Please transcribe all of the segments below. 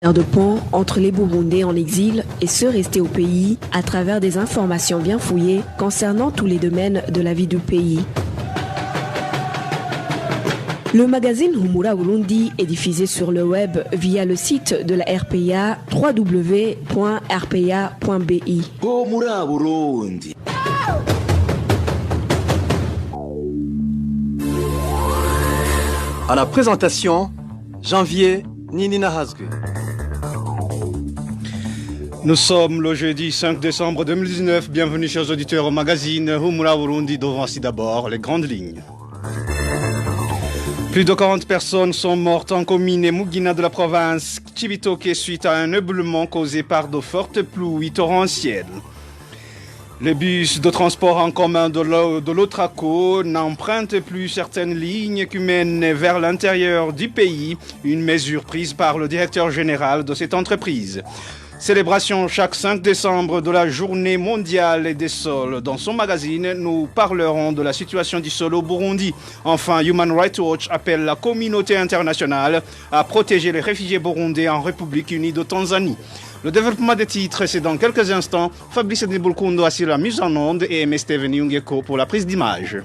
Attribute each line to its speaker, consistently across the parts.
Speaker 1: De pont entre les Burundais en exil et ceux restés au pays à travers des informations bien fouillées concernant tous les domaines de la vie du pays. Le magazine Humura Burundi est diffusé sur le web via le site de la RPA www.rpa.bi.
Speaker 2: Humura Burundi. À la présentation, Janvier Ninina Hazgue.
Speaker 3: Nous sommes le jeudi 5 décembre 2019. Bienvenue chers auditeurs au magazine Humura Burundi. Voici d'abord les grandes lignes. Plus de 40 personnes sont mortes en commune et Mugina de la province Chibitoke suite à un éboulement causé par de fortes pluies torrentielles. Les bus de transport en commun de l'Otraco n'empruntent plus certaines lignes qui mènent vers l'intérieur du pays, une mesure prise par le directeur général de cette entreprise. Célébration chaque 5 décembre de la journée mondiale des sols. Dans son magazine, nous parlerons de la situation du sol au Burundi. Enfin, Human Rights Watch appelle la communauté internationale à protéger les réfugiés burundais en République unie de Tanzanie. Le développement des titres, c'est dans quelques instants. Fabrice Nibulkundo assure la mise en onde et M. Steven Yungeko pour la prise d'image.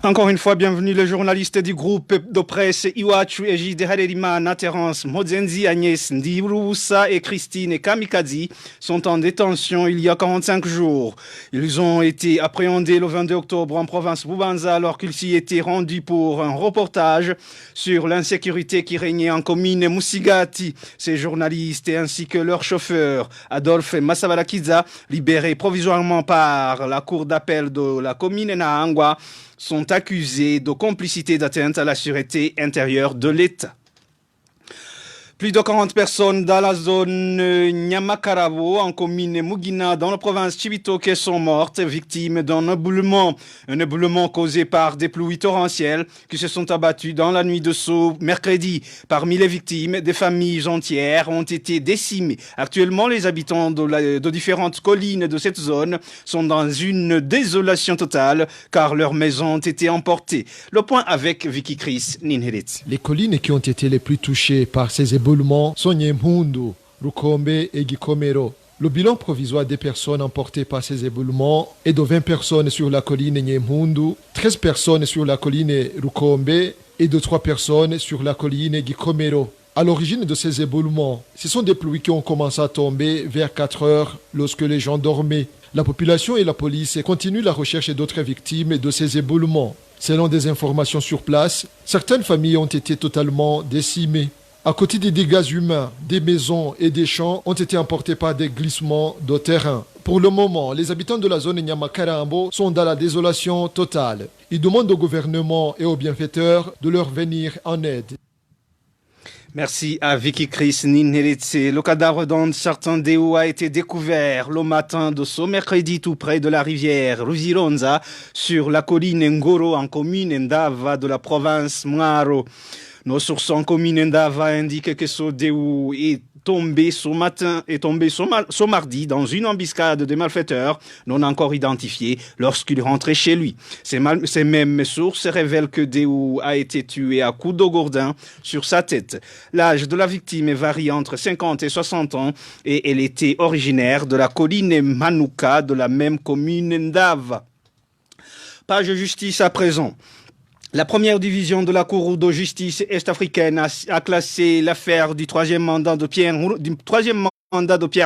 Speaker 3: Encore une fois, bienvenue les journalistes du groupe de presse Iwachu, Egide Harerimana, Terence Mozenzi, Agnès Ndirusa et Christine Kamikazi sont en détention il y a 45 jours. Ils ont été appréhendés le 22 octobre en province Bubanza alors qu'ils s'y étaient rendus pour un reportage sur l'insécurité qui régnait en commune Musigati. Ces journalistes ainsi que leur chauffeur, Adolphe Massabalakiza, libérés provisoirement par la cour d'appel de la commune Nahangwa, sont accusés de complicité d'atteinte à la sûreté intérieure de l'État. Plus de 40 personnes dans la zone Nyamakarabo, en commune Mugina, dans la province Chibitoke, sont mortes, victimes d'un éboulement. Un éboulement causé par des pluies torrentielles qui se sont abattues dans la nuit de ce mercredi. Parmi les victimes, des familles entières ont été décimées. Actuellement, les habitants de différentes collines de cette zone sont dans une désolation totale car leurs maisons ont été emportées. Le point avec Vicky Chris Ninherit.
Speaker 4: Les collines qui ont été les plus touchées par ces éboulements sont Nyemhundu, Rukombe et Gikomero. Le bilan provisoire des personnes emportées par ces éboulements est de 20 personnes sur la colline Nyemhundu, 13 personnes sur la colline Rukombe et de 3 personnes sur la colline Gikomero. À l'origine de ces éboulements, ce sont des pluies qui ont commencé à tomber vers 4 heures lorsque les gens dormaient. La population et la police continuent la recherche d'autres victimes de ces éboulements. Selon des informations sur place, certaines familles ont été totalement décimées. À côté des dégâts humains, des maisons et des champs ont été emportés par des glissements de terrain. Pour le moment, les habitants de la zone Nyamakarambo sont dans la désolation totale. Ils demandent au gouvernement et aux bienfaiteurs de leur venir en aide.
Speaker 3: Merci à Vicky Chris Ninheritse. Le cadavre d'un certain Déo a été découvert le matin de ce mercredi tout près de la rivière Ruzironza sur la colline Ngoro en commune Ndava de la province Mwaro. Nos sources en commune Ndava indiquent que ce Déo est tombé ce mardi dans une embuscade de malfaiteurs non encore identifiés lorsqu'il rentrait chez lui. Ces mêmes sources révèlent que Déo a été tué à coups de gourdin sur sa tête. L'âge de la victime varie entre 50 et 60 ans et elle était originaire de la colline Manuka de la même commune Ndava. Page justice à présent. La première division de la Cour de justice est-africaine a classé l'affaire du troisième mandat de Pierre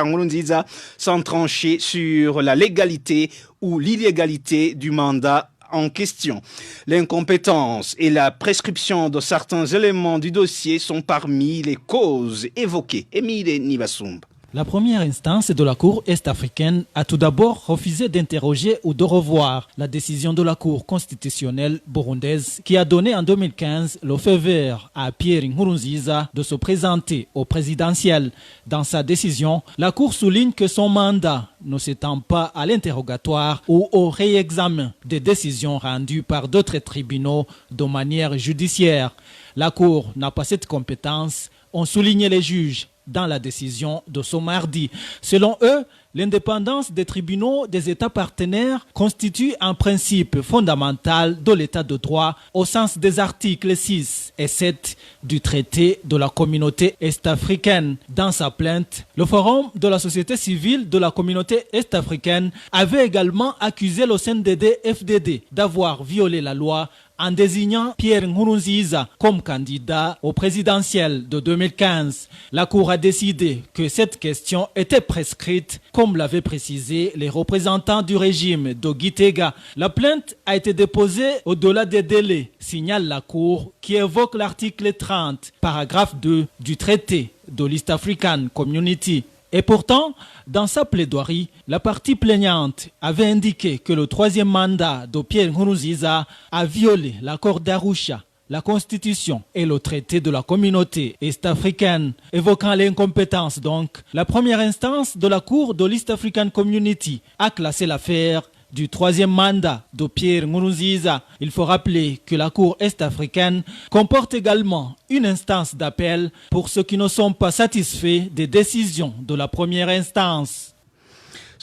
Speaker 3: Nkurunziza sans trancher sur la légalité ou l'illégalité du mandat en question. L'incompétence et la prescription de certains éléments du dossier sont parmi les causes évoquées. Émile Nivasumba.
Speaker 5: La première instance de la Cour est-africaine a tout d'abord refusé d'interroger ou de revoir la décision de la Cour constitutionnelle burundaise qui a donné en 2015 le feu vert à Pierre Nkurunziza de se présenter au présidentiel. Dans sa décision, la Cour souligne que son mandat ne s'étend pas à l'interrogatoire ou au réexamen des décisions rendues par d'autres tribunaux de manière judiciaire. La Cour n'a pas cette compétence, ont souligné les juges dans la décision de ce mardi. Selon eux, l'indépendance des tribunaux des États partenaires constitue un principe fondamental de l'État de droit au sens des articles 6 et 7 du traité de la communauté est-africaine. Dans sa plainte, le Forum de la société civile de la communauté est-africaine avait également accusé le CNDD-FDD d'avoir violé la loi en désignant Pierre Nkurunziza comme candidat au présidentiel de 2015. La Cour a décidé que cette question était prescrite, comme l'avaient précisé les représentants du régime de Gitega. La plainte a été déposée au-delà des délais, signale la Cour, qui évoque l'article 30, paragraphe 2 du traité de l'East African Community. Et pourtant, dans sa plaidoirie, la partie plaignante avait indiqué que le troisième mandat de Pierre Nkurunziza a violé l'accord d'Arusha, la Constitution et le traité de la communauté est-africaine. Évoquant l'incompétence donc, la première instance de la Cour de l'East African Community a classé l'affaire du troisième mandat de Pierre Nkurunziza. Il faut rappeler que la Cour est-africaine comporte également une instance d'appel pour ceux qui ne sont pas satisfaits des décisions de la première instance.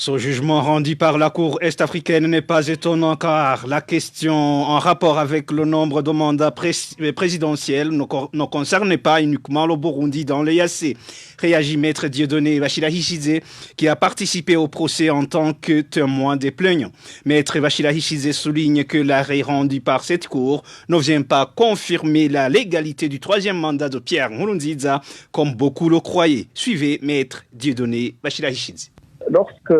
Speaker 3: Ce jugement rendu par la Cour est-africaine n'est pas étonnant car la question en rapport avec le nombre de mandats présidentiels ne concerne pas uniquement le Burundi dans l'EAC. Réagit Maître Dieudonné Bachila-Hishize qui a participé au procès en tant que témoin des plaignants. Maître Bachila-Hishize souligne que l'arrêt rendu par cette Cour ne vient pas confirmer la légalité du troisième mandat de Pierre Nkurunziza comme beaucoup le croyaient. Suivez Maître Dieudonné Bachila-Hishize.
Speaker 6: Lorsque,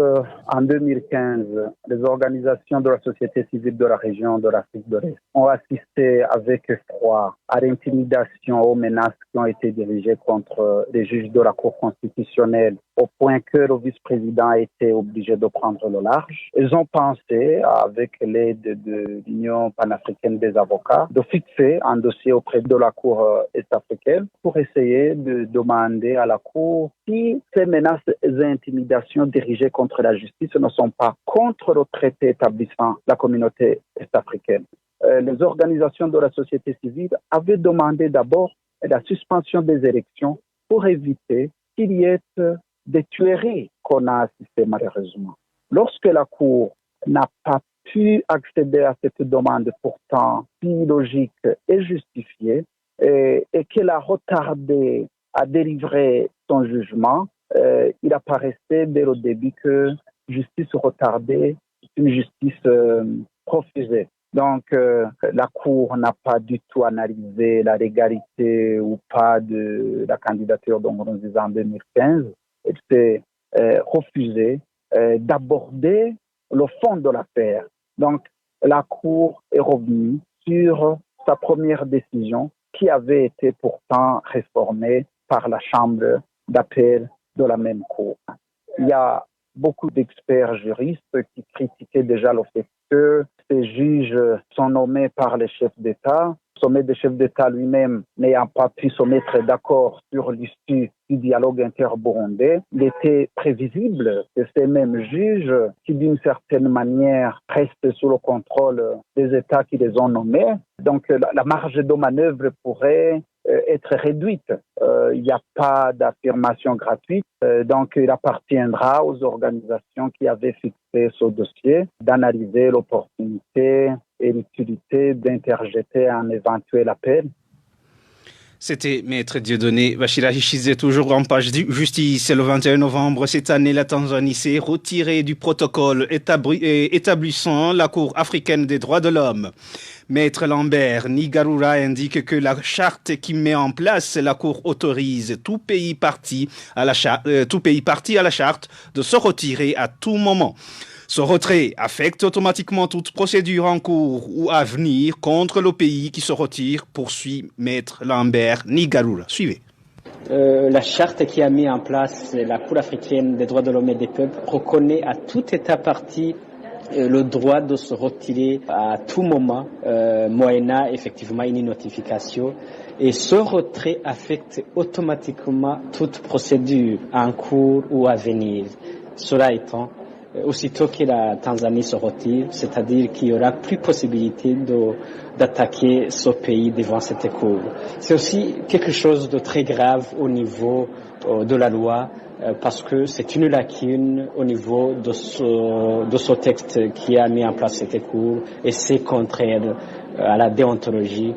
Speaker 6: en 2015, les organisations de la société civile de la région de l'Afrique de l'Est ont assisté avec effroi à l'intimidation, aux menaces qui ont été dirigées contre les juges de la Cour constitutionnelle, au point que le vice-président a été obligé de prendre le large, ils ont pensé, avec l'aide de l'Union panafricaine des avocats, de fixer un dossier auprès de la Cour est-africaine pour essayer de demander à la Cour si ces menaces et intimidations dirigées contre la justice ne sont pas contre le traité établissant la communauté est-africaine. Les organisations de la société civile avaient demandé d'abord la suspension des élections pour éviter qu'il y ait des tueries qu'on a assistées malheureusement. Lorsque la Cour n'a pas pu accéder à cette demande pourtant si logique et justifiée et qu'elle a retardé à délivrer son jugement, il apparaissait dès le début que justice retardée, une justice refusée. Donc, la Cour n'a pas du tout analysé la légalité ou pas de la candidature de Nkurunziza en 2015. Elle s'est refusée d'aborder le fond de l'affaire. Donc, la Cour est revenue sur sa première décision qui avait été pourtant réformée par la Chambre d'appel de la même Cour. Il y a beaucoup d'experts juristes qui critiquaient déjà le fait que ces juges sont nommés par les chefs d'État. Le sommet des chefs d'État lui-même n'ayant pas pu se mettre d'accord sur l'issue du dialogue inter-burundais, il était prévisible que ces mêmes juges, qui d'une certaine manière restent sous le contrôle des États qui les ont nommés, donc la marge de manœuvre pourrait être réduite. Il n'y a pas d'affirmation gratuite, donc il appartiendra aux organisations qui avaient fixé ce dossier d'analyser l'opportunité et l'utilité d'interjeter un éventuel appel.
Speaker 3: C'était Maître Dieudonné Bachila-Hishize, toujours en page de justice. Le 21 novembre cette année, la Tanzanie s'est retirée du protocole établissant la Cour africaine des droits de l'homme. Maître Lambert Nigarura indique que la charte qui met en place la Cour autorise tout pays parti à la charte de se retirer à tout moment. Ce retrait affecte automatiquement toute procédure en cours ou à venir contre le pays qui se retire, poursuit Maître Lambert Nigarura. Suivez.
Speaker 7: La charte qui a mis en place la Cour africaine des droits de l'homme et des peuples reconnaît à tout État parti le droit de se retirer à tout moment, moyennant effectivement une notification. Et ce retrait affecte automatiquement toute procédure en cours ou à venir. Cela étant, aussitôt que la Tanzanie se retire, c'est-à-dire qu'il n'y aura plus possibilité d'attaquer ce pays devant cette cour. C'est aussi quelque chose de très grave au niveau de la loi parce que c'est une lacune au niveau de ce texte qui a mis en place cette cour et c'est contraire à la déontologie.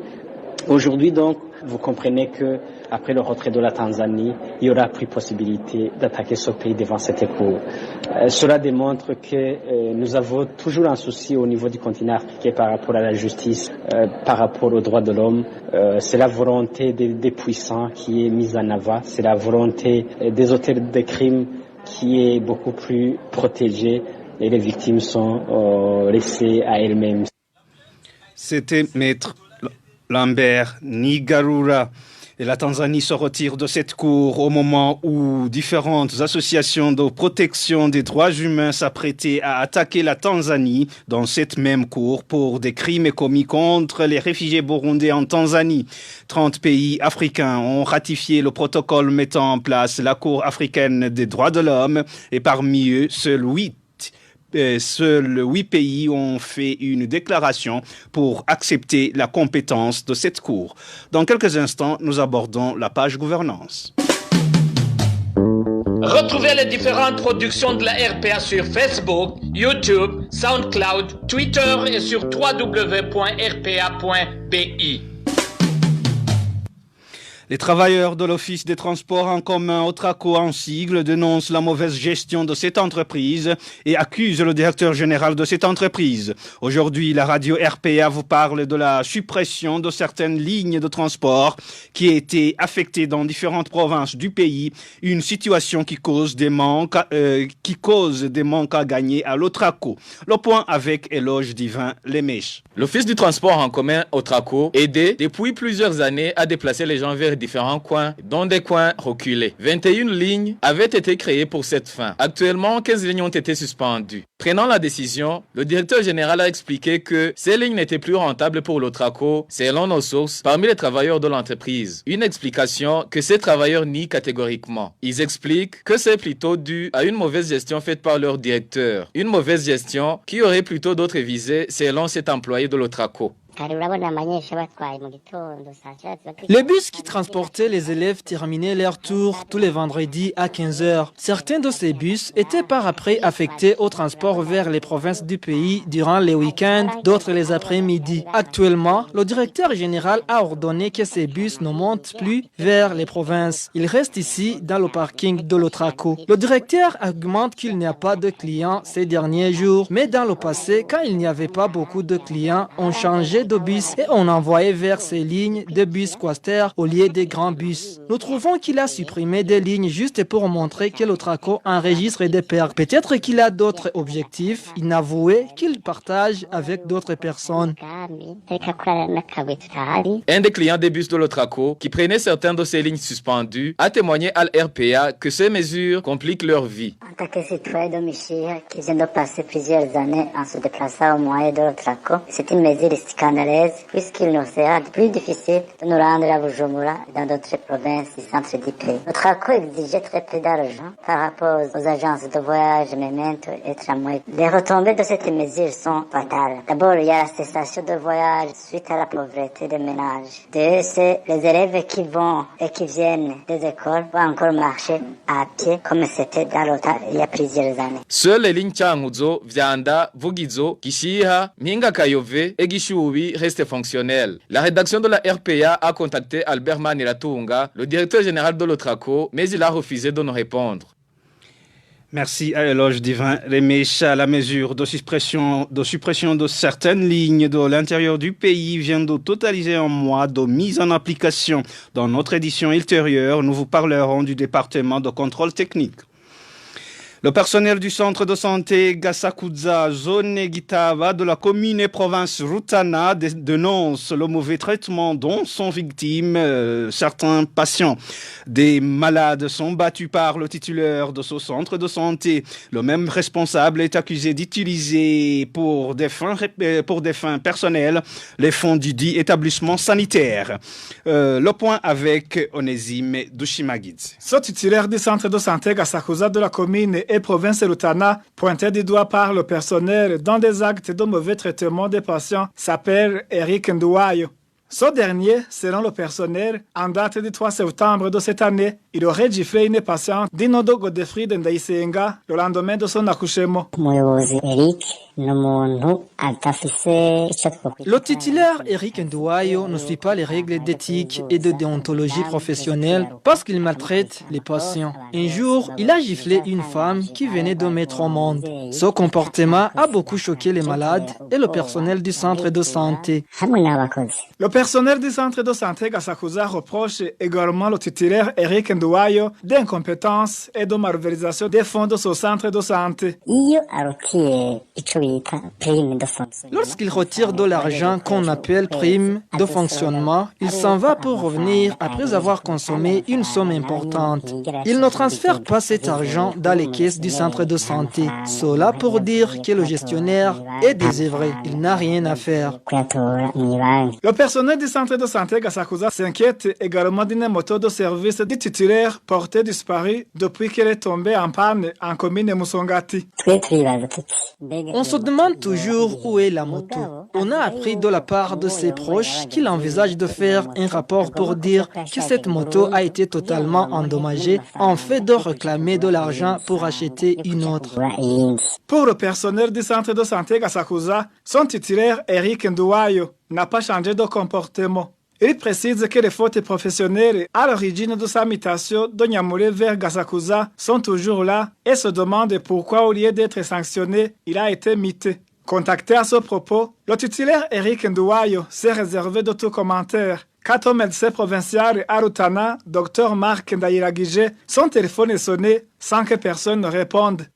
Speaker 7: Aujourd'hui donc, vous comprenez que après le retrait de la Tanzanie, il y aura plus possibilité d'attaquer ce pays devant cette cour. Cela démontre que nous avons toujours un souci au niveau du continent africain par rapport à la justice, par rapport aux droits de l'homme. C'est la volonté des puissants qui est mise en avant, c'est la volonté des auteurs de crimes qui est beaucoup plus protégée et les victimes sont laissées à elles-mêmes.
Speaker 3: C'était Maître Lambert Nigarura. Et la Tanzanie se retire de cette cour au moment où différentes associations de protection des droits humains s'apprêtaient à attaquer la Tanzanie dans cette même cour pour des crimes commis contre les réfugiés burundais en Tanzanie. 30 pays africains ont ratifié le protocole mettant en place la Cour africaine des droits de l'homme et parmi eux, seuls 8 pays ont fait une déclaration pour accepter la compétence de cette cour. Dans quelques instants, nous abordons la page gouvernance.
Speaker 8: Retrouvez les différentes productions de la RPA sur Facebook, YouTube, SoundCloud, Twitter et sur www.rpa.bi.
Speaker 3: Les travailleurs de l'Office des transports en commun, Otraco en sigle, dénoncent la mauvaise gestion de cette entreprise et accusent le directeur général de cette entreprise. Aujourd'hui, la radio RPA vous parle de la suppression de certaines lignes de transport qui étaient affectées dans différentes provinces du pays, une situation qui cause des manques à gagner à l'Otraco. Le point avec Éloge Divin Lemèche.
Speaker 9: L'Office du transport en commun Otraco aidait depuis plusieurs années à déplacer les gens vers différents coins, dont des coins reculés. 21 lignes avaient été créées pour cette fin. Actuellement, 15 lignes ont été suspendues. Prenant la décision, le directeur général a expliqué que ces lignes n'étaient plus rentables pour l'Otraco, selon nos sources, parmi les travailleurs de l'entreprise. Une explication que ces travailleurs nient catégoriquement. Ils expliquent que c'est plutôt dû à une mauvaise gestion faite par leur directeur. Une mauvaise gestion qui aurait plutôt d'autres visées selon cet employé de l'Otraco.
Speaker 10: Les bus qui transportaient les élèves terminaient leur tour tous les vendredis à 15h. Certains de ces bus étaient par après affectés au transport vers les provinces du pays durant les week-ends, d'autres les après-midi. Actuellement, le directeur général a ordonné que ces bus ne montent plus vers les provinces. Ils restent ici dans le parking de l'Otraco. Le directeur argumente qu'il n'y a pas de clients ces derniers jours, mais dans le passé, quand il n'y avait pas beaucoup de clients, on changeait de bus et on envoyait vers ces lignes des bus quaster au lieu des grands bus. Nous trouvons qu'il a supprimé des lignes juste pour montrer que l'Otraco enregistre des pertes. Peut-être qu'il a d'autres objectifs inavoués qu'il partage avec d'autres personnes.
Speaker 9: Un des clients des bus de l'Otraco, qui prenait certaines de ces lignes suspendues, a témoigné à l'RPA que ces mesures compliquent leur vie.
Speaker 11: En tant que citoyen domicile qui vient de passer plusieurs années en se déplaçant au moyen de l'Otraco, c'est une mesure scandaleuse puisqu'il nous sera plus difficile de nous rendre à Bujumbura et dans d'autres provinces du centre du pays. L'Otraco exigeait très peu d'argent par rapport aux agences de voyage, Memento et Tramway. Les retombées de cette mesure sont fatales. D'abord, il y a la cessation de voyage suite à la pauvreté des ménages. Deux, c'est les élèves qui vont et qui viennent des écoles vont encore marcher à pied comme c'était dans l'Otraco il y a plusieurs années.
Speaker 9: Seules les lignes Changuzo, Vyanda, Vugizo, Kishiha, Minga Kayove et Gishubi restent fonctionnelles. La rédaction de la RPA a contacté Albert Maniratunga, le directeur général de l'Otraco, mais il a refusé de nous répondre.
Speaker 3: Merci à Éloge Divin Lemèche. La mesure de suppression de certaines lignes de l'intérieur du pays vient de totaliser un mois de mise en application. Dans notre édition ultérieure, nous vous parlerons du département de contrôle technique. Le personnel du centre de santé Gasakuza, zone Gitava de la commune et province Rutana dénonce le mauvais traitement dont sont victimes certains patients. Des malades sont battus par le titulaire de ce centre de santé. Le même responsable est accusé d'utiliser pour des fins personnelles les fonds du dit établissement sanitaire. Le point avec Onésime Dushimagid.
Speaker 12: Ce titulaire du centre de santé Gasakuza de la commune et province Rutana, pointé du doigt par le personnel dans des actes de mauvais traitement des patients, s'appelle Eric Ndouayo. Ce dernier, selon le personnel, en date du 3 septembre de cette année, il aurait giflé une patiente d'Inodo Godefried Ndayisenga le lendemain de son accouchement.
Speaker 10: Le titulaire Eric Ndouayo ne suit pas les règles d'éthique et de déontologie professionnelle parce qu'il maltraite les patients. Un jour, il a giflé une femme qui venait de mettre au monde. Ce comportement a beaucoup choqué les malades et le personnel du centre de santé.
Speaker 12: Le personnel du centre de santé Gasakuza reproche également le titulaire Eric Ndouayo d'incompétence et de malversation des fonds de ce centre de santé.
Speaker 10: Lorsqu'il retire de l'argent qu'on appelle prime de fonctionnement, il s'en va pour revenir après avoir consommé une somme importante. Il ne transfère pas cet argent dans les caisses du centre de santé. Cela pour dire que le gestionnaire est désœuvré. Il n'a rien à faire.
Speaker 12: Le personnel du centre de santé Gasakuza s'inquiète également d'une moto de service du titulaire portée disparue depuis qu'elle est tombée en panne en commune Musongati.
Speaker 10: On se demande toujours où est la moto. On a appris de la part de ses proches qu'il envisage de faire un rapport pour dire que cette moto a été totalement endommagée en fait de réclamer de l'argent pour acheter une autre.
Speaker 12: Pour le personnel du centre de santé Gasakuza, son titulaire Eric Ndouayo n'a pas changé de comportement. Il précise que les fautes professionnelles à l'origine de sa mutation de Nyamule vers Gasakuza sont toujours là et se demande pourquoi au lieu d'être sanctionné, il a été mité. Contacté à ce propos, le titulaire Eric Ndouayo s'est réservé de tout commentaire. Quant au médecin provincial à Rutana, Dr Marc Ndayiragije, son téléphone est sonné sans que personne ne réponde.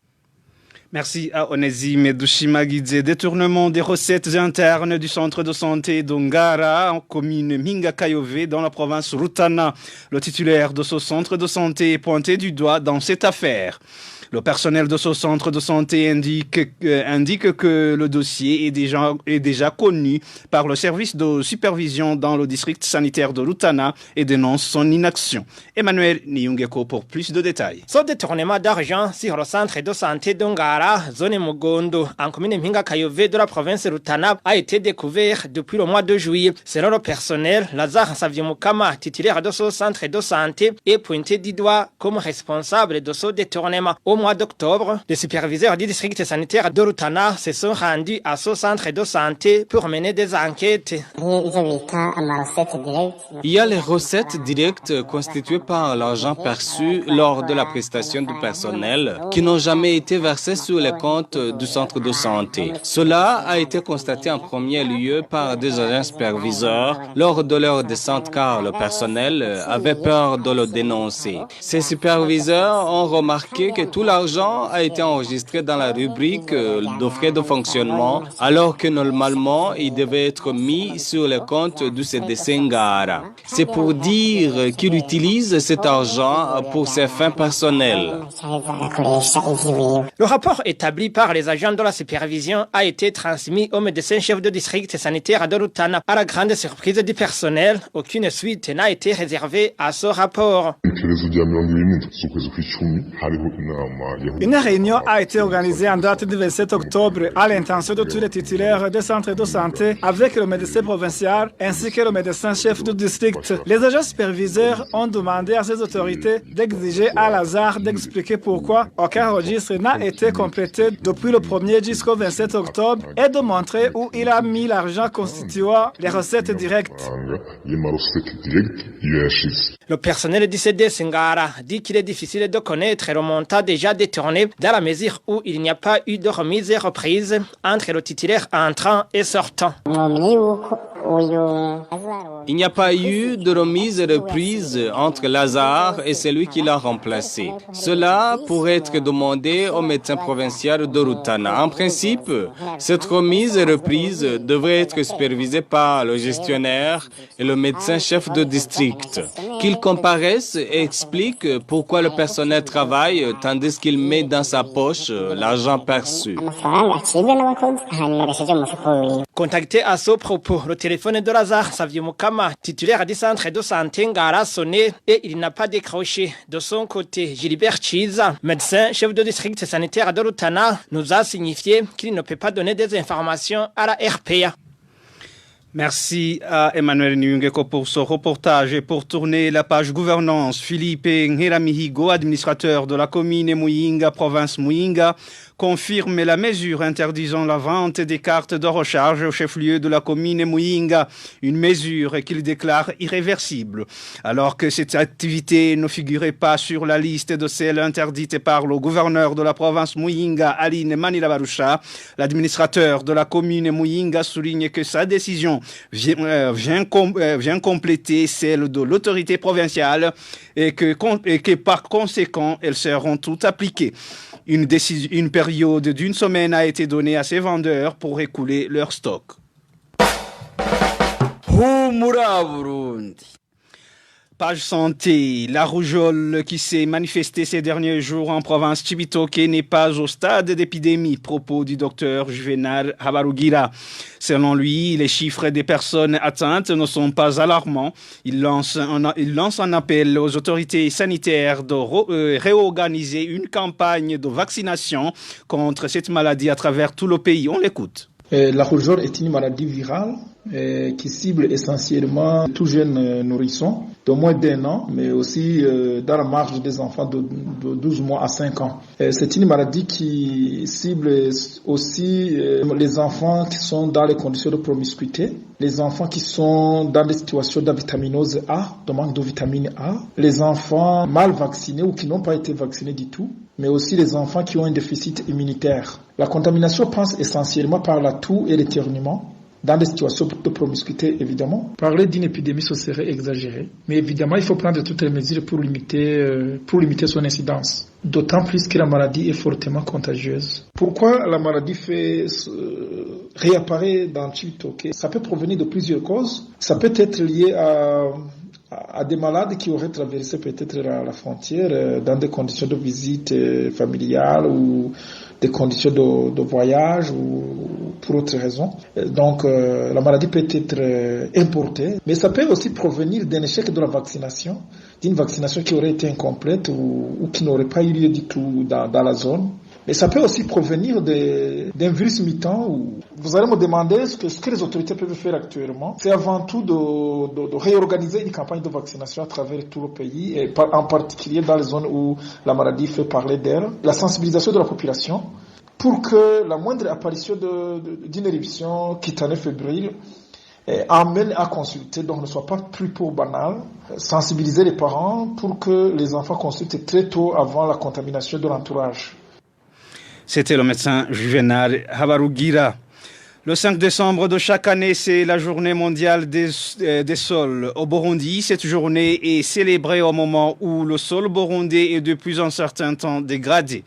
Speaker 3: Merci à Onésime Dushimagidze. Détournement des recettes internes du centre de santé d'Ongara en commune Minga-Kayove dans la province Rutana. Le titulaire de ce centre de santé est pointé du doigt dans cette affaire. Le personnel de ce centre de santé indique que le dossier est déjà connu par le service de supervision dans le district sanitaire de Rutana et dénonce son inaction. Emmanuel Niyungeko pour plus de détails.
Speaker 13: Ce détournement d'argent sur le centre de santé d'Ongara, zone Mugondo, en commune Minga-Kayove de la province Rutana, a été découvert depuis le mois de juillet. Selon le personnel, Lazare Saviemukama, titulaire de ce centre de santé, est pointé du doigt comme responsable de ce détournement. Au mois d'octobre, les superviseurs du district sanitaire de Rutana se sont rendus à ce centre de santé pour mener des enquêtes.
Speaker 14: Il y a les recettes directes constituées par l'argent perçu lors de la prestation du personnel qui n'ont jamais été versées sur les comptes du centre de santé. Cela a été constaté en premier lieu par des agents superviseurs lors de leur descente car le personnel avait peur de le dénoncer. Ces superviseurs ont remarqué que tout l'argent a été enregistré dans la rubrique de frais de fonctionnement, alors que normalement, il devait être mis sur le compte du CDC Ngara. C'est pour dire qu'il utilise cet argent pour ses fins personnelles.
Speaker 13: Le rapport établi par les agents de la supervision a été transmis au médecin-chef de district sanitaire de Rutana. À la grande surprise du personnel, aucune suite n'a été réservée à ce rapport.
Speaker 12: Une réunion a été organisée en date du 27 octobre à l'intention de tous les titulaires des centres de santé avec le médecin provincial ainsi que le médecin-chef du district. Les agents superviseurs ont demandé à ces autorités d'exiger à Lazare d'expliquer pourquoi aucun registre n'a été complété depuis le 1er jusqu'au 27 octobre et de montrer où il a mis l'argent constituant les recettes directes.
Speaker 13: Le personnel du CDC Ngara dit qu'il est difficile de connaître le montant déjà détourné dans la mesure où il n'y a pas eu de remise et reprise entre le titulaire entrant et sortant.
Speaker 14: Il n'y a pas eu de remise et reprise entre Lazare et celui qui l'a remplacé. Cela pourrait être demandé au médecin provincial de Rutana. En principe, cette remise et reprise devrait être supervisée par le gestionnaire et le médecin-chef de district. Qu'ils comparaissent et expliquent pourquoi le personnel travaille tandis qu'il met dans sa poche l'argent perçu.
Speaker 13: Contacté à ce propos, le téléphone de Lazare Saviemukama, titulaire du centre de santé Ngara, a sonné et il n'a pas décroché. De son côté, Gilbert Chiza, médecin chef de district sanitaire de Rutana, nous a signifié qu'il ne peut pas donner des informations à la RPA.
Speaker 3: Merci à Emmanuel Nyungeko pour ce reportage. Et pour tourner la page gouvernance, Philippe Ngeramihigo, administrateur de la commune Muyinga, province Muyinga, confirme la mesure interdisant la vente des cartes de recharge au chef-lieu de la commune Muyinga, une mesure qu'il déclare irréversible. Alors que cette activité ne figurait pas sur la liste de celles interdites par le gouverneur de la province Muyinga, Aline Manilabarusha, l'administrateur de la commune Muyinga souligne que sa décision vient compléter celle de l'autorité provinciale et que par conséquent, elles seront toutes appliquées. Une période d'une semaine a été donnée à ces vendeurs pour écouler leur stock. Page santé, la rougeole qui s'est manifestée ces derniers jours en province Chibitoke n'est pas au stade d'épidémie, propos du docteur Juvenal Habarugira. Selon lui, les chiffres des personnes atteintes ne sont pas alarmants. Il lance un appel aux autorités sanitaires de réorganiser une campagne de vaccination contre cette maladie à travers tout le pays. On l'écoute.
Speaker 15: La rougeole est une maladie virale qui cible essentiellement tout jeune nourrisson de moins d'1 an, mais aussi dans la marge des enfants de 12 mois à 5 ans. C'est une maladie qui cible aussi les enfants qui sont dans les conditions de promiscuité, les enfants qui sont dans des situations d'avitaminose A, de manque de vitamine A, les enfants mal vaccinés ou qui n'ont pas été vaccinés du tout, mais aussi les enfants qui ont un déficit immunitaire. La contamination passe essentiellement par la toux et l'éternuement, dans des situations de promiscuité, évidemment. Parler d'une épidémie, ce serait exagéré. Mais évidemment, il faut prendre toutes les mesures pour limiter son incidence. D'autant plus que la maladie est fortement contagieuse. Pourquoi la maladie réapparaît dans Chibitoke? Ça peut provenir de plusieurs causes. Ça peut être lié à des malades qui auraient traversé peut-être la frontière dans des conditions de visite familiale ou des conditions de voyage ou pour autre raison. Donc la maladie peut être importée, mais ça peut aussi provenir d'un échec de la vaccination, d'une vaccination qui aurait été incomplète ou qui n'aurait pas eu lieu du tout dans la zone. Mais ça peut aussi provenir d'un virus mutant. Vous allez me demander ce que les autorités peuvent faire actuellement. C'est avant tout de réorganiser une campagne de vaccination à travers tout le pays, et en particulier dans les zones où la maladie fait parler d'elle. La sensibilisation de la population pour que la moindre apparition d'une éruption cutanée fébrile amène à consulter, donc ne soit pas plus pour banal. Sensibiliser les parents pour que les enfants consultent très tôt avant la contamination de l'entourage.
Speaker 3: C'était le médecin Juvenal Habarugira. Le 5 décembre de chaque année, c'est la journée mondiale des sols. Au Burundi, cette journée est célébrée au moment où le sol burundais est depuis un certain temps dégradé.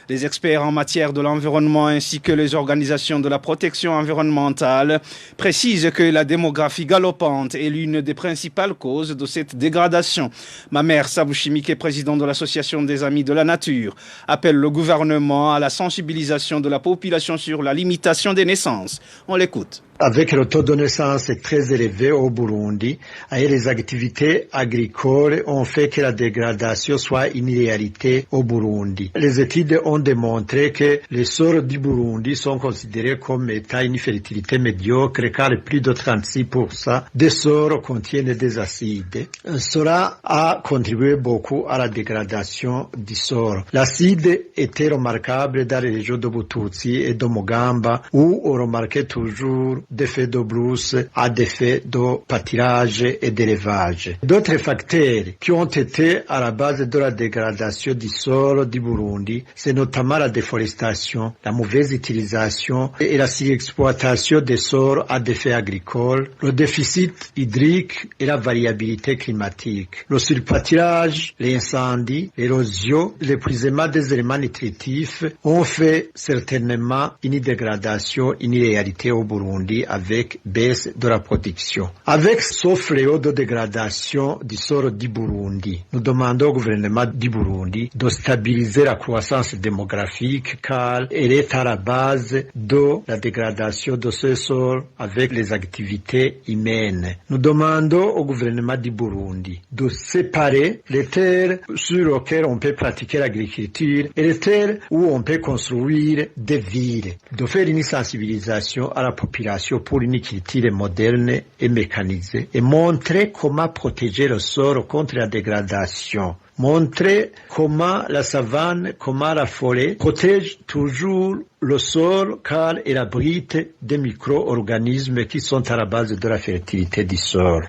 Speaker 3: Les experts en matière de l'environnement ainsi que les organisations de la protection environnementale précisent que la démographie galopante est l'une des principales causes de cette dégradation. Mamer Sabouchimike, président de l'Association des Amis de la Nature, appelle le gouvernement à la sensibilisation de la population sur la limitation des naissances. On l'écoute.
Speaker 16: Avec le taux de naissance très élevé au Burundi et les activités agricoles ont fait que la dégradation soit une réalité au Burundi. Les études ont démontré que les sols du Burundi sont considérés comme étant une fertilité médiocre car plus de 36% des sols contiennent des acides. Cela a contribué beaucoup à la dégradation du sol. L'acide était remarquable dans les régions de Bututsi et de Mugamba où on remarquait toujours des faits de brousse à des faits de pâturage et d'élevage. D'autres facteurs qui ont été à la base de la dégradation du sol du Burundi, c'est notamment la déforestation, la mauvaise utilisation et la surexploitation des sols à des fins agricoles, le déficit hydrique et la variabilité climatique. Le surpâturage, les incendies, l'érosion, l'épuisement des éléments nutritifs ont fait certainement une dégradation, une réalité au Burundi avec baisse de la production. Avec ce fléau de dégradation du sol du Burundi, nous demandons au gouvernement du Burundi de stabiliser la croissance démographique car elle est à la base de la dégradation de ce sol avec les activités humaines. Nous demandons au gouvernement du Burundi de séparer les terres sur lesquelles on peut pratiquer l'agriculture et les terres où on peut construire des villes, de faire une sensibilisation à la population formation pour une culture moderne et mécanisée et montrer comment protéger le sol contre la dégradation. Montrer comment la savane, comment la forêt protège toujours le sol car elle abrite des micro-organismes qui sont à la base de la fertilité du sol.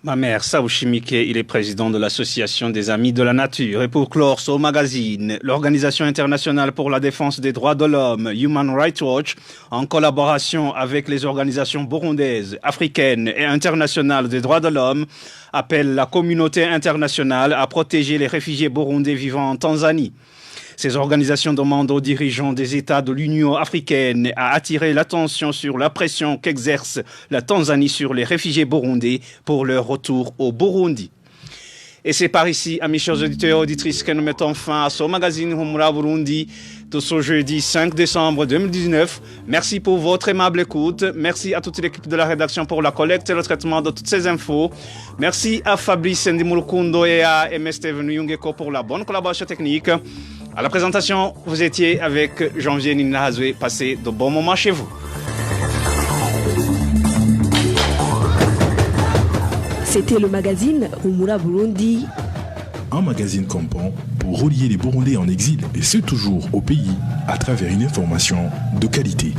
Speaker 3: Mamer Saouchimike, il est président de l'Association des Amis de la Nature. Et pour clore ce magazine, l'Organisation internationale pour la défense des droits de l'homme, Human Rights Watch, en collaboration avec les organisations burundaises, africaines et internationales des droits de l'homme, appelle la communauté internationale à protéger les réfugiés burundais vivant en Tanzanie. Ces organisations demandent aux dirigeants des États de l'Union africaine à attirer l'attention sur la pression qu'exerce la Tanzanie sur les réfugiés burundais pour leur retour au Burundi. Et c'est par ici, amis chers auditeurs et auditrices, que nous mettons fin à ce magazine Humura Burundi de ce jeudi 5 décembre 2019. Merci pour votre aimable écoute. Merci à toute l'équipe de la rédaction pour la collecte et le traitement de toutes ces infos. Merci à Fabrice Ndimulukundo et à M. Steven Yungeko pour la bonne collaboration technique. À la présentation, vous étiez avec Janvier Ninahazwe. Passez de bons moments chez vous.
Speaker 1: C'était le magazine Humura Burundi.
Speaker 17: Un magazine campant pour relier les Burundais en exil, et ce toujours au pays, à travers une information de qualité.